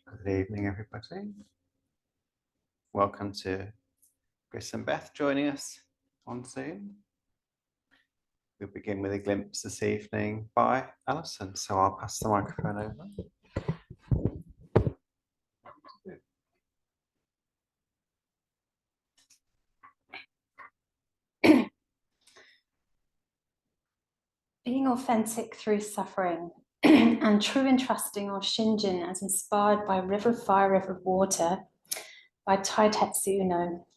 Good evening, everybody. Welcome to Chris and Beth joining us on Zoom. We'll begin with a glimpse this evening by Alison, so I'll pass the microphone over. Being authentic through suffering and true and trusting or Shinjin as inspired by River Fire, River Water by Taitetsu Uno.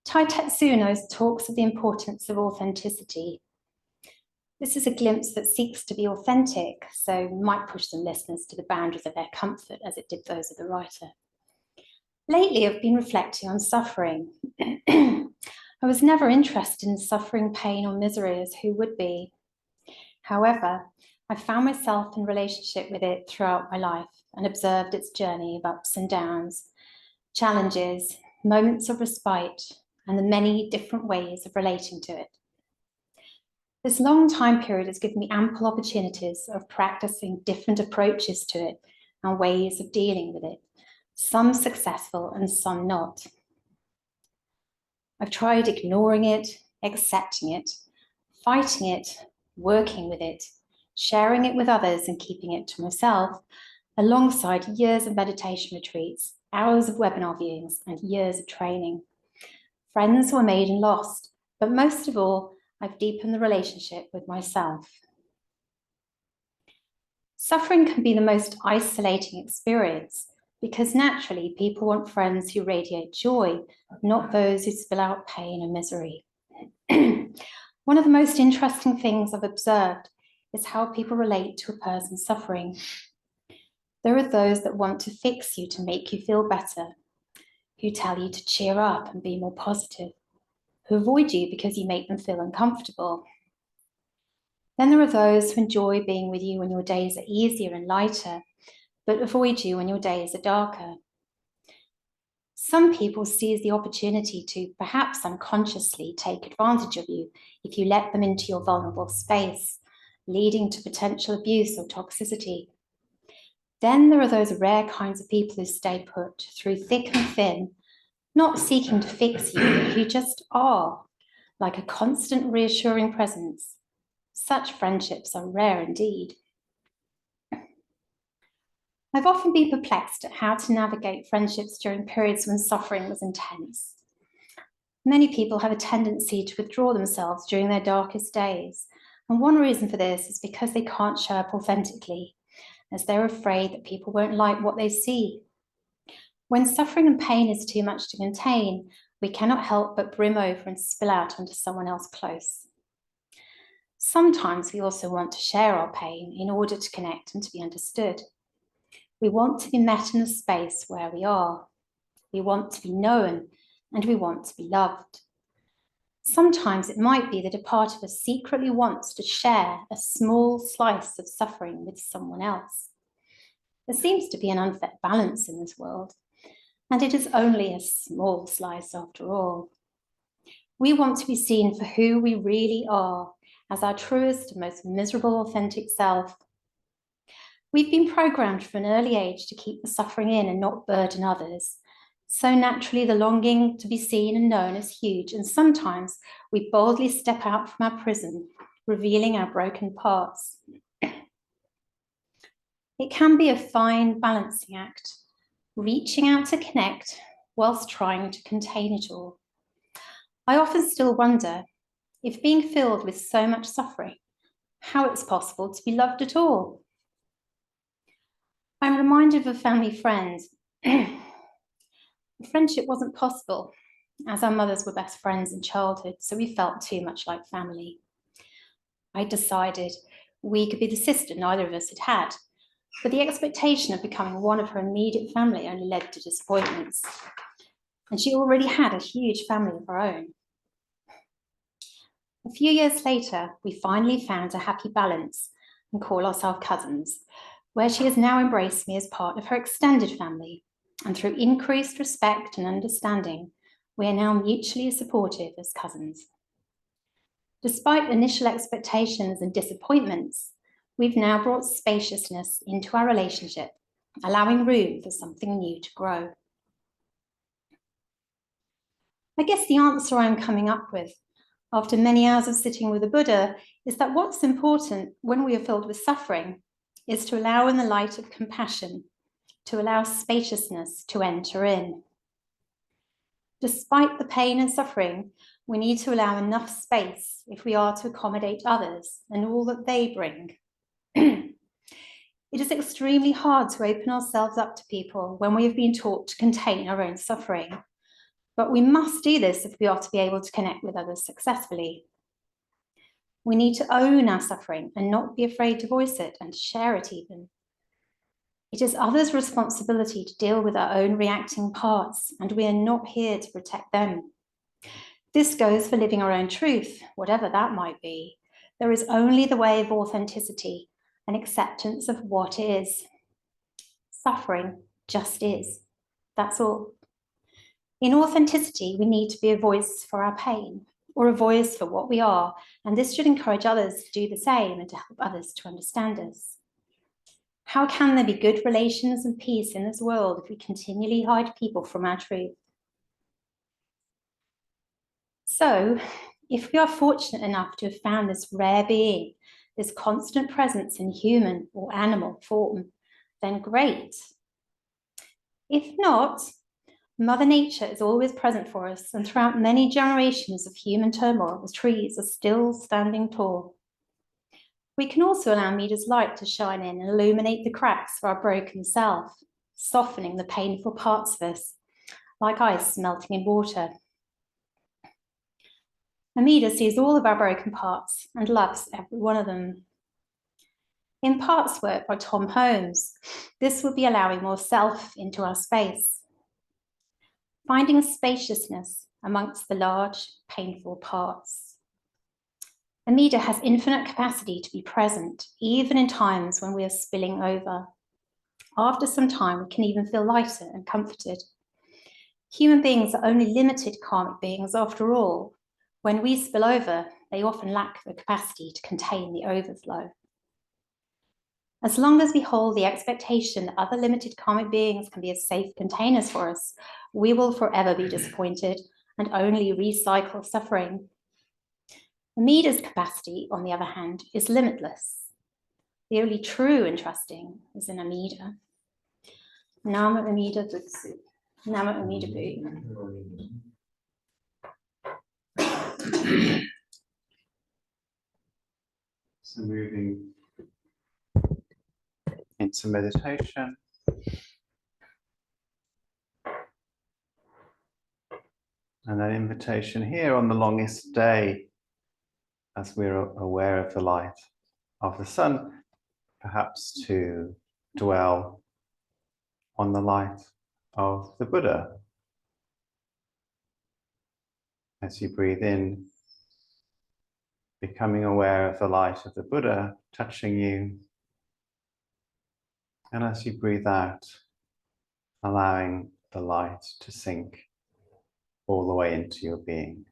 Taitetsu Uno talks of the importance of authenticity. This is a glimpse that seeks to be authentic, so might push some listeners to the boundaries of their comfort as it did those of the writer. Lately, I've been reflecting on suffering. I was never interested in suffering, pain, or misery, as who would be. However, I found myself in relationship with it throughout my life and observed its journey of ups and downs, challenges, moments of respite, and the many different ways of relating to it. This long time period has given me ample opportunities of practicing different approaches to it and ways of dealing with it, some successful and some not. I've tried ignoring it, accepting it, fighting it, working with it, sharing it with others and keeping it to myself, alongside years of meditation retreats, hours of webinar viewings, and years of training. Friends were made and lost, but most of all, I've deepened the relationship with myself. Suffering can be the most isolating experience because naturally people want friends who radiate joy, not those who spill out pain and misery. One of the most interesting things I've observed is how people relate to a person suffering. There are those that want to fix you to make you feel better, who tell you to cheer up and be more positive, who avoid you because you make them feel uncomfortable. Then there are those who enjoy being with you when your days are easier and lighter, but avoid you when your days are darker. Some people seize the opportunity to perhaps unconsciously take advantage of you if you let them into your vulnerable space, leading to potential abuse or toxicity. Then there are those rare kinds of people who stay put through thick and thin, not seeking to fix you, but who just are, like a constant reassuring presence. Such friendships are rare indeed. I've often been perplexed at how to navigate friendships during periods when suffering was intense. Many people have a tendency to withdraw themselves during their darkest days, and one reason for this is because they can't show up authentically, as they're afraid that people won't like what they see. When suffering and pain is too much to contain, we cannot help but brim over and spill out onto someone else close. Sometimes we also want to share our pain in order to connect and to be understood. We want to be met in a space where we are. We want to be known and we want to be loved. Sometimes it might be that a part of us secretly wants to share a small slice of suffering with someone else. There seems to be an unfair balance in this world, and it is only a small slice after all. We want to be seen for who we really are, as our truest and most miserable authentic self. We've been programmed from an early age to keep the suffering in and not burden others. So naturally, the longing to be seen and known is huge, and sometimes we boldly step out from our prison, revealing our broken parts. It can be a fine balancing act, reaching out to connect whilst trying to contain it all. I often still wonder if being filled with so much suffering, how it's possible to be loved at all. I'm reminded of a family friend. The friendship wasn't possible, as our mothers were best friends in childhood, so we felt too much like family. I decided we could be the sister neither of us had had, but the expectation of becoming one of her immediate family only led to disappointments. And she already had a huge family of her own. A few years later, we finally found a happy balance and call ourselves cousins, where she has now embraced me as part of her extended family. And through increased respect and understanding, we are now mutually supportive as cousins. Despite initial expectations and disappointments, We've now brought spaciousness into our relationship, allowing room for something new to grow. I guess the answer I'm coming up with after many hours of sitting with the Buddha is that what's important when we are filled with suffering is to allow in the light of compassion, to allow spaciousness to enter in. Despite the pain and suffering, we need to allow enough space if we are to accommodate others and all that they bring. It is extremely hard to open ourselves up to people when we have been taught to contain our own suffering. But we must do this if we are to be able to connect with others successfully. We need to own our suffering and not be afraid to voice it and to share it even. It is others' responsibility to deal with our own reacting parts, and we are not here to protect them. This goes for living our own truth, whatever that might be. There is only the way of authenticity and acceptance of what is. Suffering just is. That's all. In authenticity, we need to be a voice for our pain, or a voice for what we are, and this should encourage others to do the same and to help others to understand us. How can there be good relations and peace in this world if we continually hide people from our truth? So, if we are fortunate enough to have found this rare being, this constant presence in human or animal form, then great. If not, Mother Nature is always present for us, and throughout many generations of human turmoil, the trees are still standing tall. We can also allow Mida's light to shine in and illuminate the cracks of our broken self, softening the painful parts of us, like ice melting in water. Amida sees all of our broken parts and loves every one of them. In Parts work by Tom Holmes, this would be allowing more self into our space, finding spaciousness amongst the large, painful parts. Amida has infinite capacity to be present, even in times when we are spilling over. After some time, we can even feel lighter and comforted. Human beings are only limited karmic beings after all. When we spill over, they often lack the capacity to contain the overflow. As long as we hold the expectation that other limited karmic beings can be as safe containers for us, we will forever be disappointed and only recycle suffering. Amida's capacity, on the other hand, is limitless. The only true and trusting is in Amida. Nama Amida Butsu. Nama Amida Bu. So moving into meditation. And an invitation here on the longest day, as we're aware of the light of the sun, perhaps to dwell on the light of the Buddha. As you breathe in, becoming aware of the light of the Buddha touching you. And as you breathe out, allowing the light to sink all the way into your being.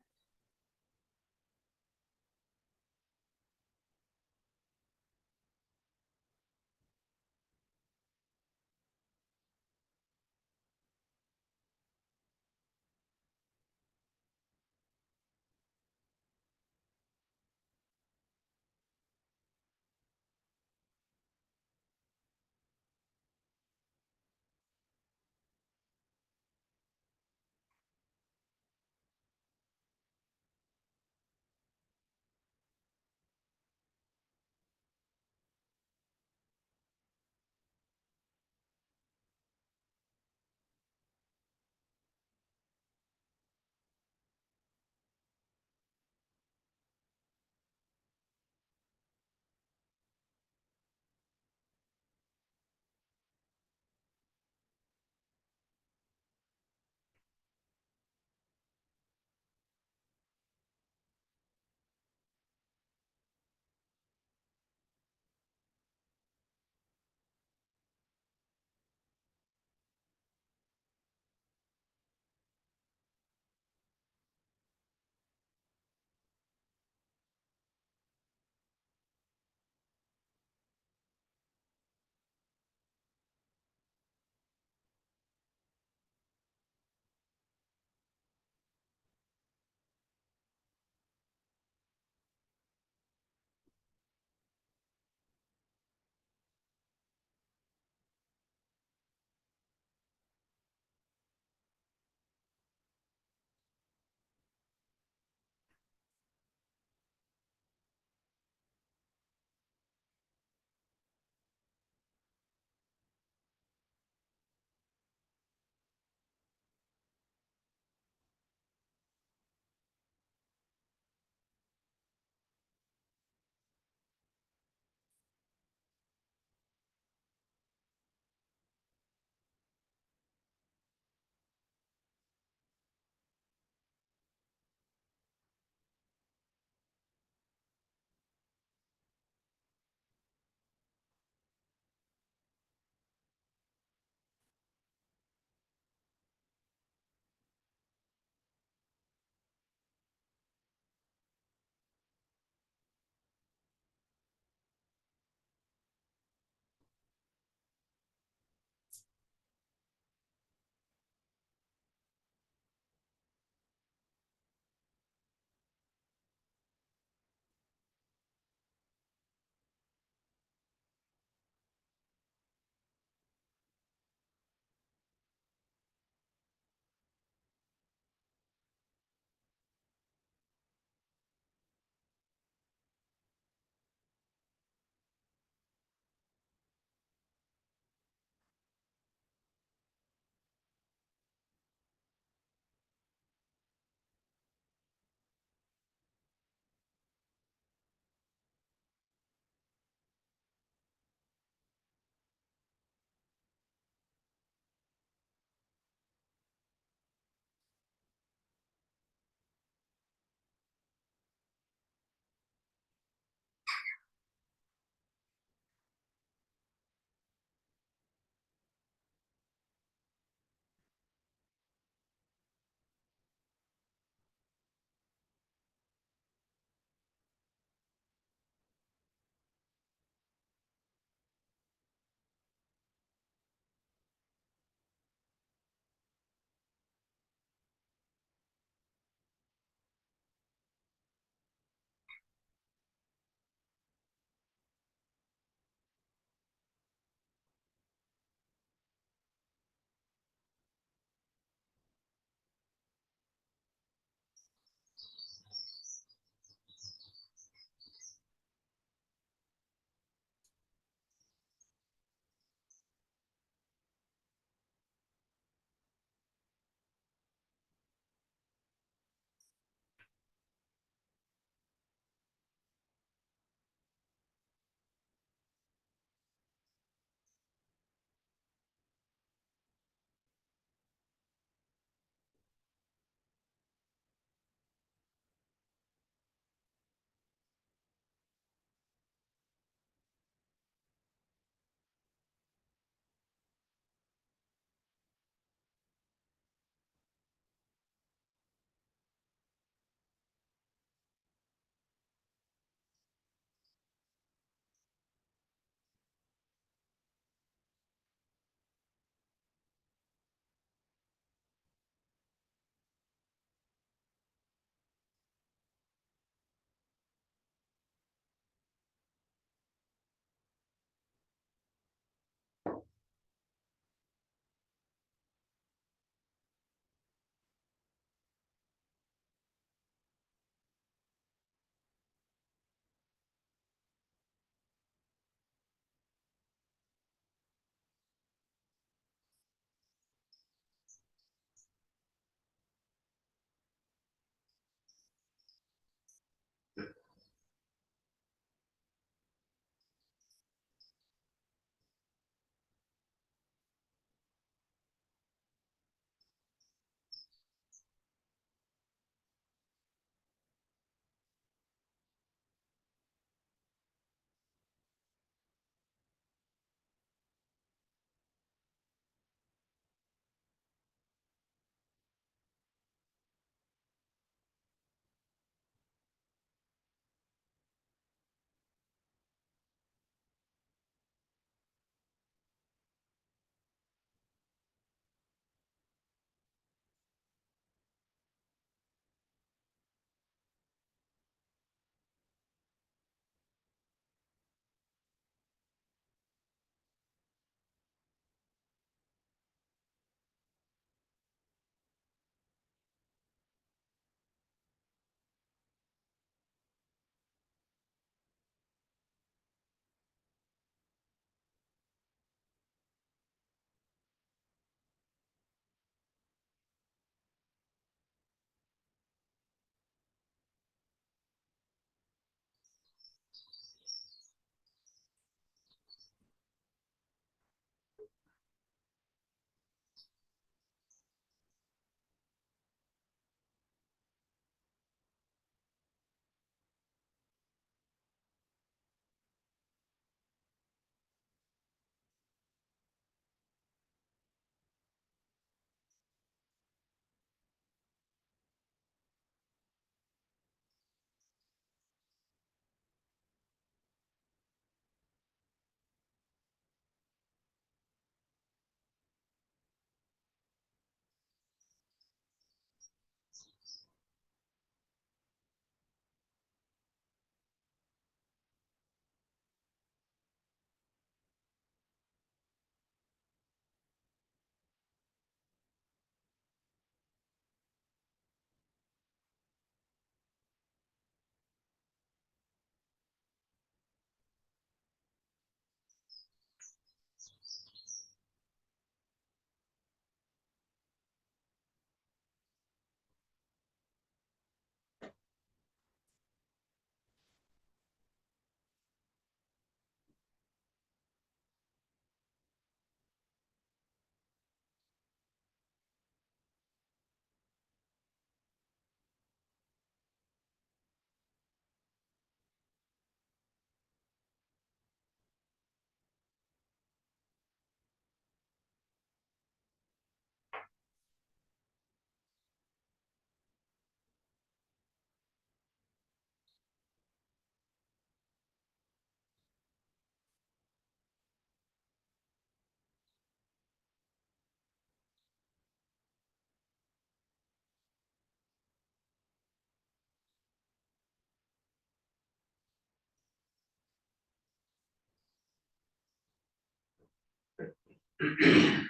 Amitabha.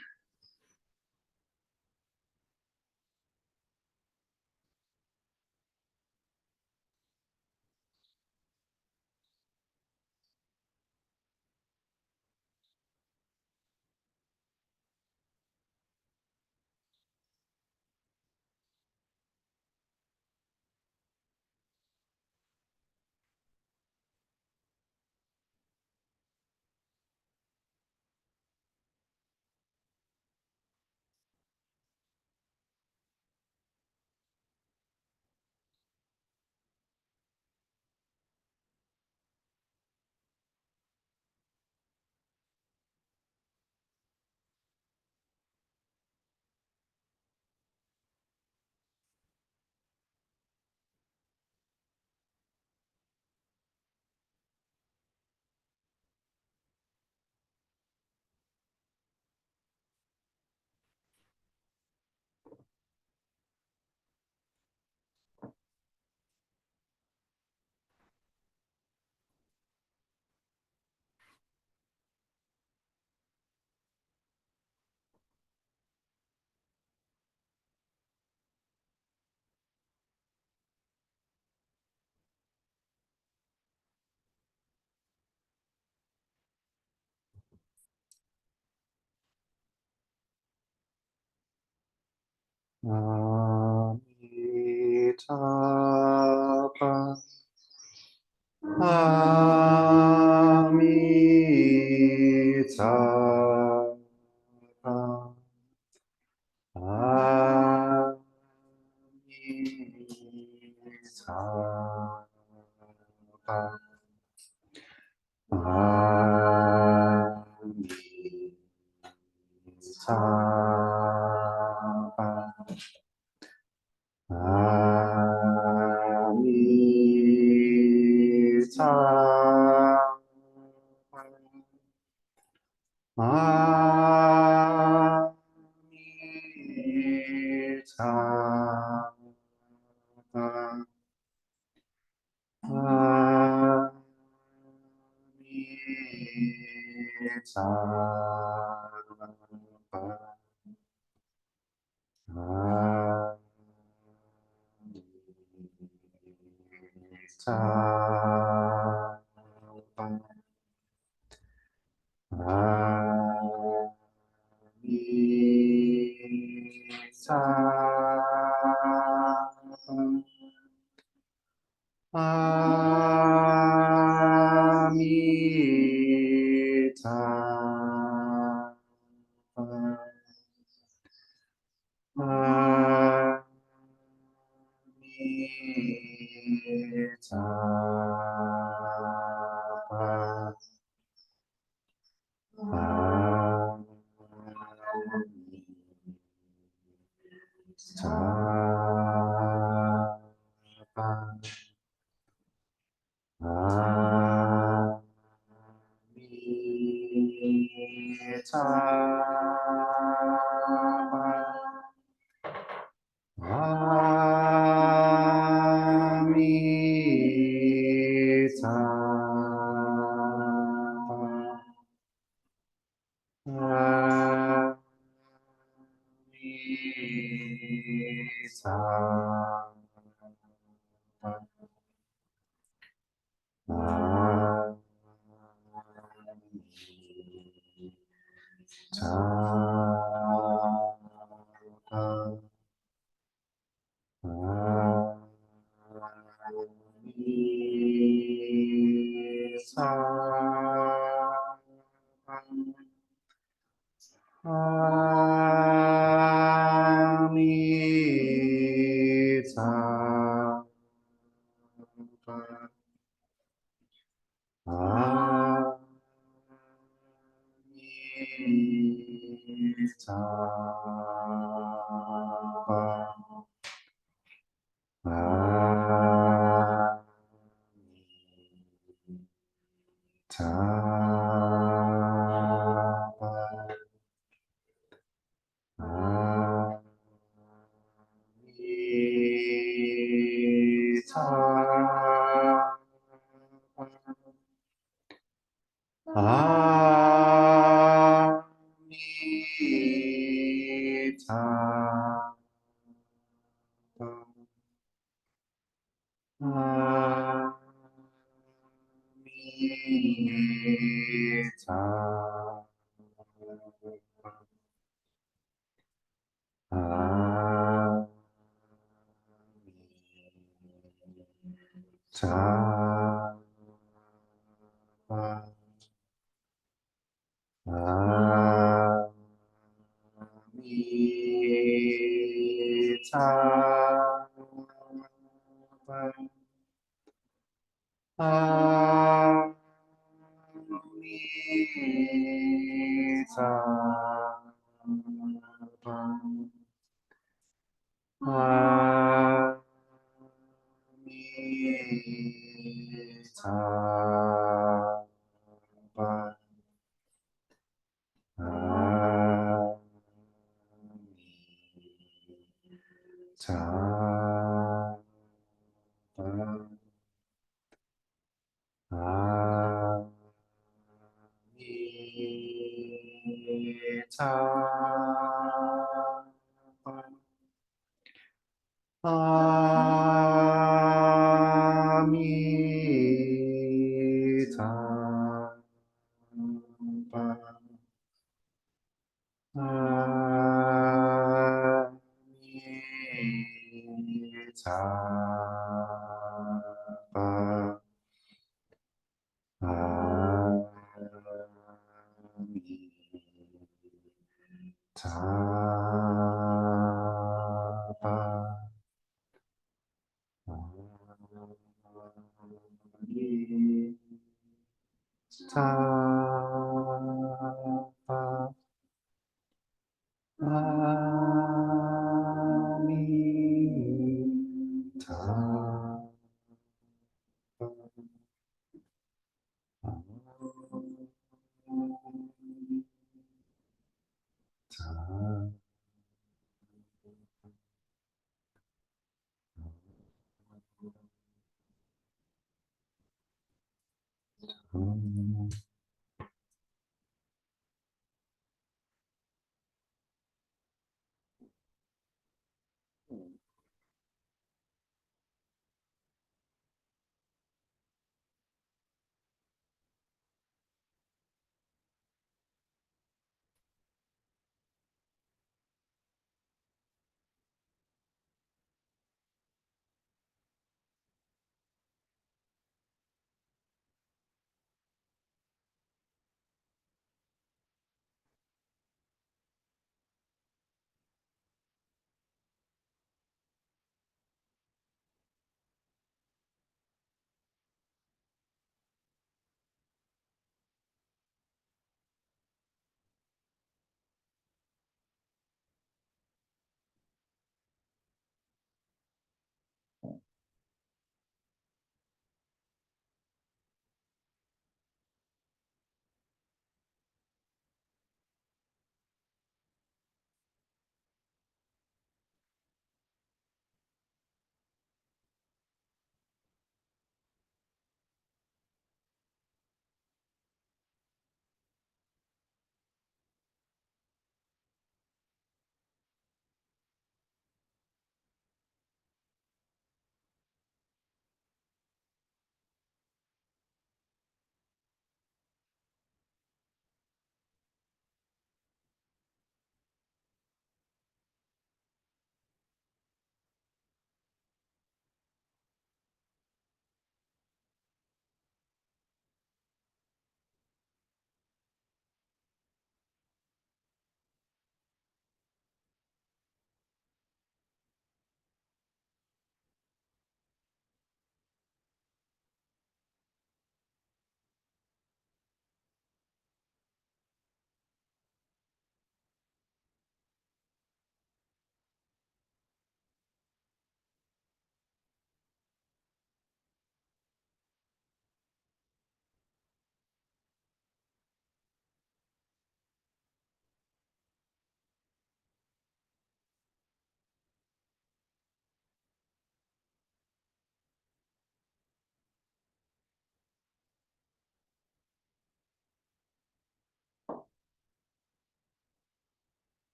Amitabha. Amitabha. Amitabha.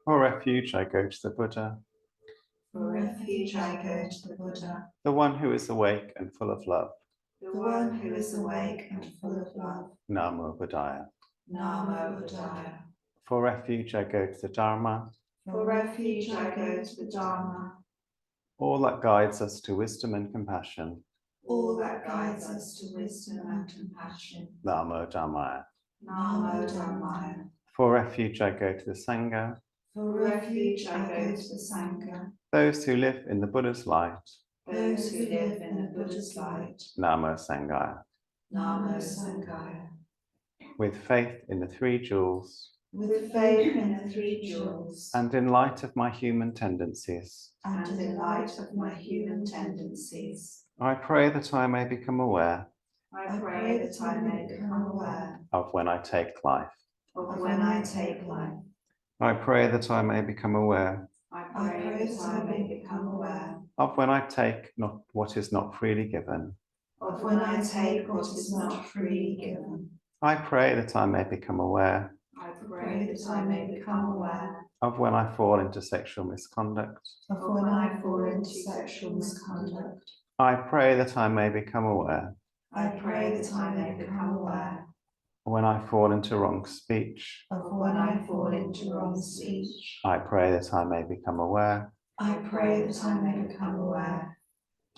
For refuge, I go to the Buddha, For refuge, I go to the Buddha, the one who is awake and full of love. the one who is awake and full of love. Namo Buddhaya. Namo Buddhaya. For refuge, I go to the Dharma, For refuge, I go to the Dharma, all that guides us to wisdom and compassion. all that guides us to wisdom and compassion. Namo Dhammaya. Namo Dhammaya. For refuge, I go to the Sangha, For refuge, I go to the Sangha, those who live in the Buddha's light. those who live in the Buddha's light. Namo Sanghaya. Namo Sanghaya. With faith in the three jewels, With faith in the three jewels, and in light of my human tendencies, and in light of my human tendencies, I pray that I may become aware I pray that I may become aware of when I take life. of when I take life. I pray that I may become aware I pray that I may become aware of when I take not what is not freely given. of when I take what is not freely given. I pray that I may become aware I pray that I may become aware of when I fall into sexual misconduct. of when I fall into sexual misconduct. I pray that I may become aware I pray that I may become aware when I fall into wrong speech. of when I fall into wrong speech. I pray that I may become aware I pray that I may become aware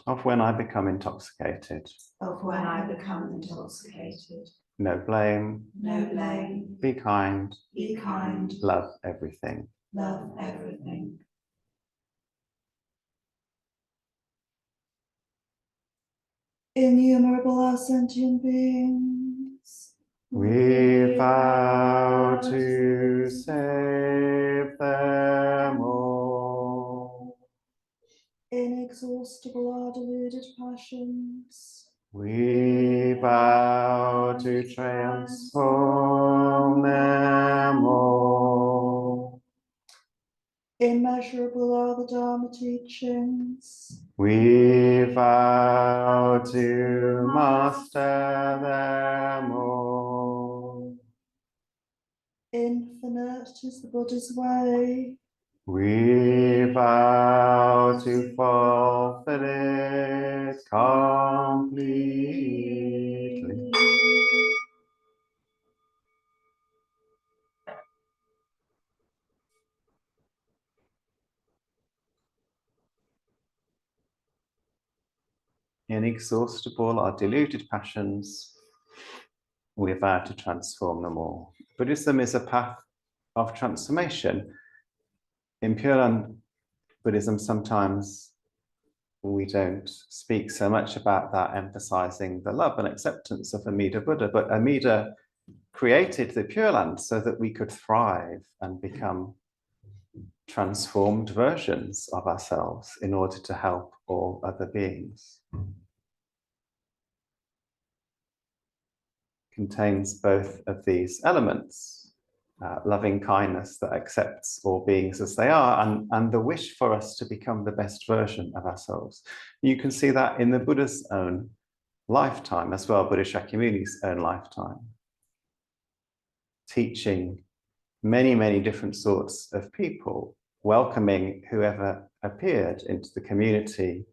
of when I become intoxicated. of when I become intoxicated. No blame, No blame, be kind, be kind, love everything. love everything. Innumerable are sentient beings. We vow to save them all. Inexhaustible are deluded passions. We vow to transform them all. Immeasurable are the Dharma teachings. We vow to master them all. Infinite is the Buddha's way. We vow to fulfill it completely. Inexhaustible are deluded passions. We vow to transform them all. Buddhism is a path of transformation. In Pure Land Buddhism, sometimes we don't speak so much about that, emphasizing the love and acceptance of Amida Buddha, but Amida created the Pure Land so that we could thrive and become transformed versions of ourselves in order to help all other beings. Contains both of these elements, loving kindness that accepts all beings as they are, and the wish for us to become the best version of ourselves. You can see that in the Buddha's own lifetime as well, Buddha Shakyamuni's own lifetime, teaching many, many different sorts of people, welcoming whoever appeared into the community,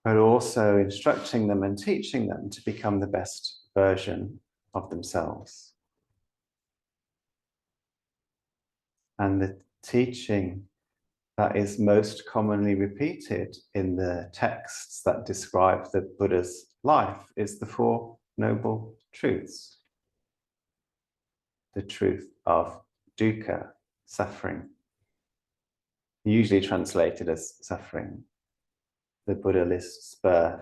but also instructing them and teaching them to become the best version of themselves. And the teaching that is most commonly repeated in the texts that describe the Buddha's life is the Four Noble Truths. The truth of dukkha, suffering, usually translated as suffering. The Buddha lists birth,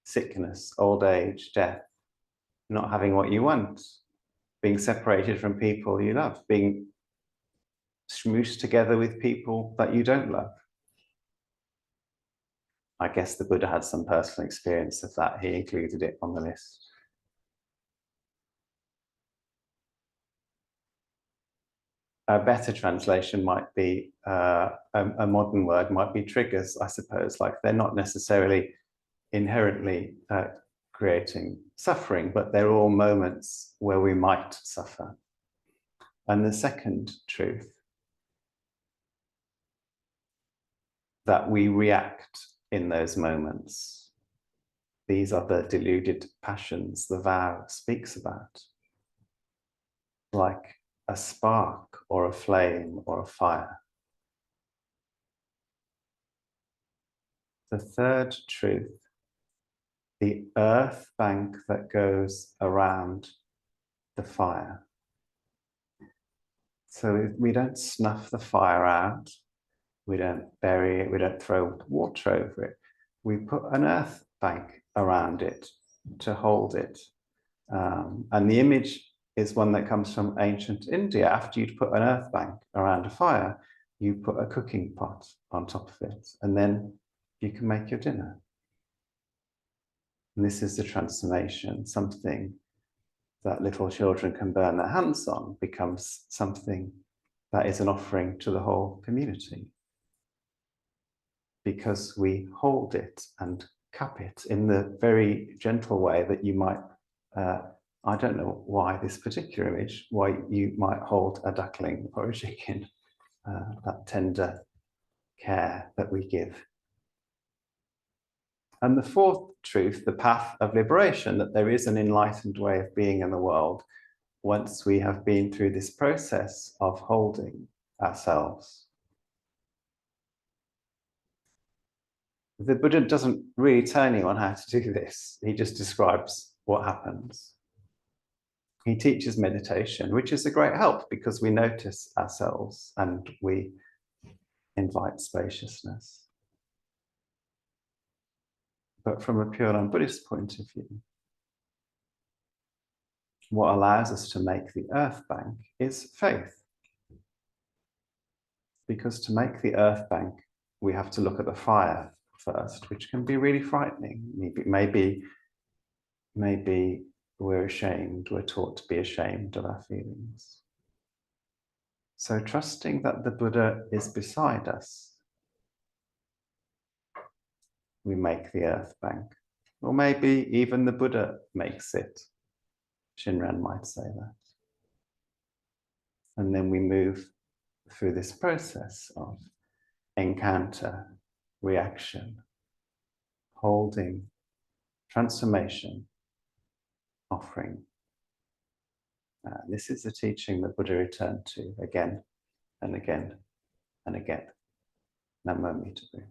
sickness, old age, death, not having what you want, being separated from people you love, being smooshed together with people that you don't love. I guess the Buddha had some personal experience of that. He included it on the list. a better translation might be a modern word might be triggers, I suppose. Like they're not necessarily inherently creating suffering, but they're all moments where we might suffer. And the second truth, that we react in those moments. These are the deluded passions the vow speaks about, like a spark or a flame or a fire. The third truth, the earth bank that goes around the fire. So we don't snuff the fire out, we don't bury it, we don't throw water over it. We put an earth bank around it to hold it. And the image is one that comes from ancient India. After you'd put an earth bank around a fire, you put a cooking pot on top of it, and then you can make your dinner. And this is the transformation. Something that little children can burn their hands on becomes something that is an offering to the whole community, because we hold it and cup it in the very gentle way that you might, I don't know why this particular image, why you might hold a duckling or a chicken, that tender care that we give. And the fourth truth, the path of liberation, that there is an enlightened way of being in the world once we have been through this process of holding ourselves. The Buddha doesn't really tell anyone how to do this. He just describes what happens. He teaches meditation, which is a great help because we notice ourselves and we invite spaciousness. But from a pure non-Buddhist point of view, what allows us to make the earth bank is faith. Because to make the earth bank, we have to look at the fire first, which can be really frightening. Maybe we're ashamed, we're taught to be ashamed of our feelings. So trusting that the Buddha is beside us, we make the earth bank. Or maybe even the Buddha makes it. Shinran might say that. And then we move through this process of encounter, reaction, holding, transformation, offering. This is the teaching that Buddha returned to again and again and again. Namo Mitabu.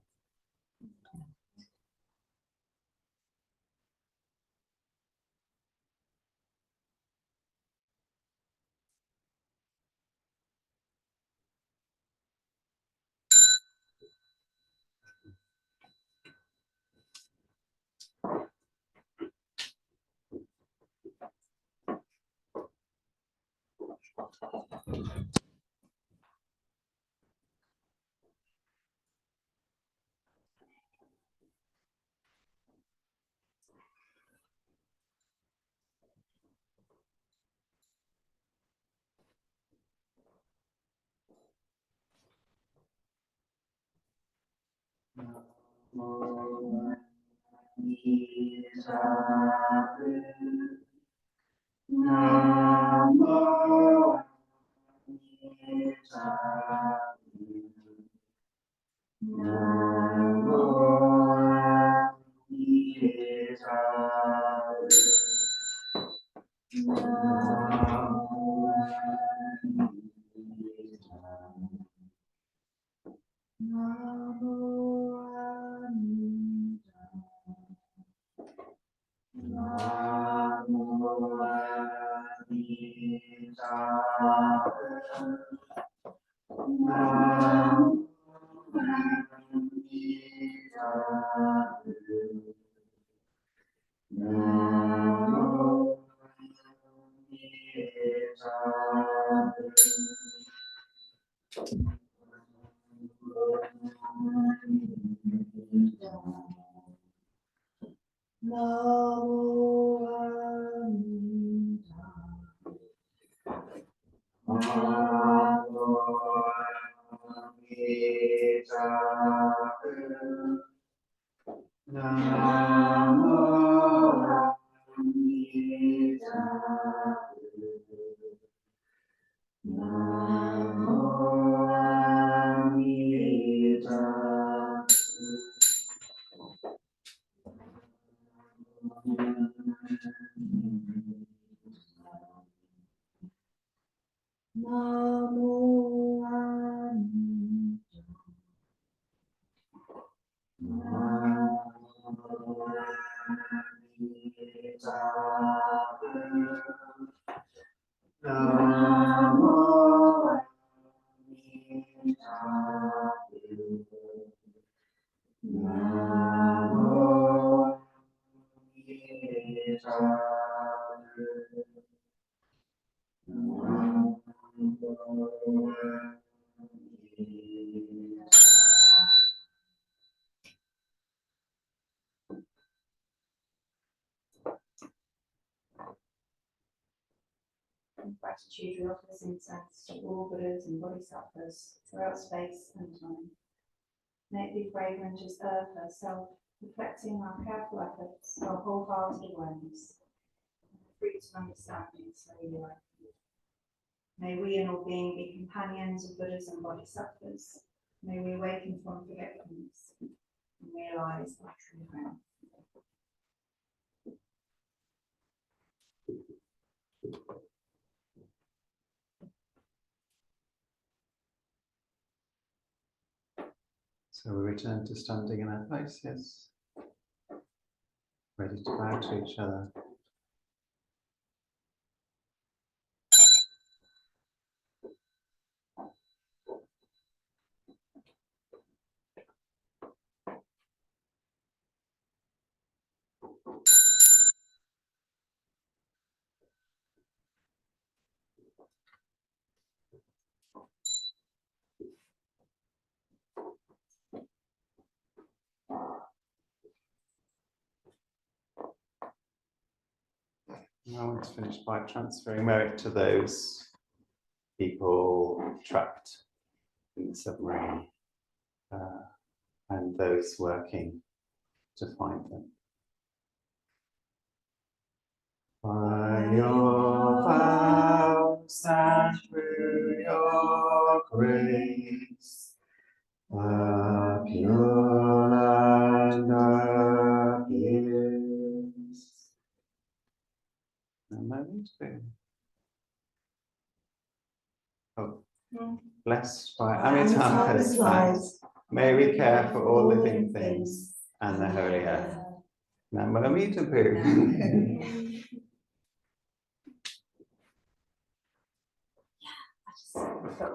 Gratitude we offer this incense to all Buddhas and Bodhisattvas throughout space and time. May it be fragrant as earth herself, reflecting our careful efforts, our wholehearted awareness, and the fruits of understanding slowly ripen. May we in all being be companions of Buddhas and Bodhisattvas. May we awaken from forgetfulness and realize our true home. So we return to standing in our places, ready to bow to each other. I want to finish by transferring merit to those people trapped in the submarine and those working to find them. By your vows and through your grace, the pure land appears. A moment. Oh, blessed by Amitabha's light, may we care for all living things and the holy earth. Namo Amitabu.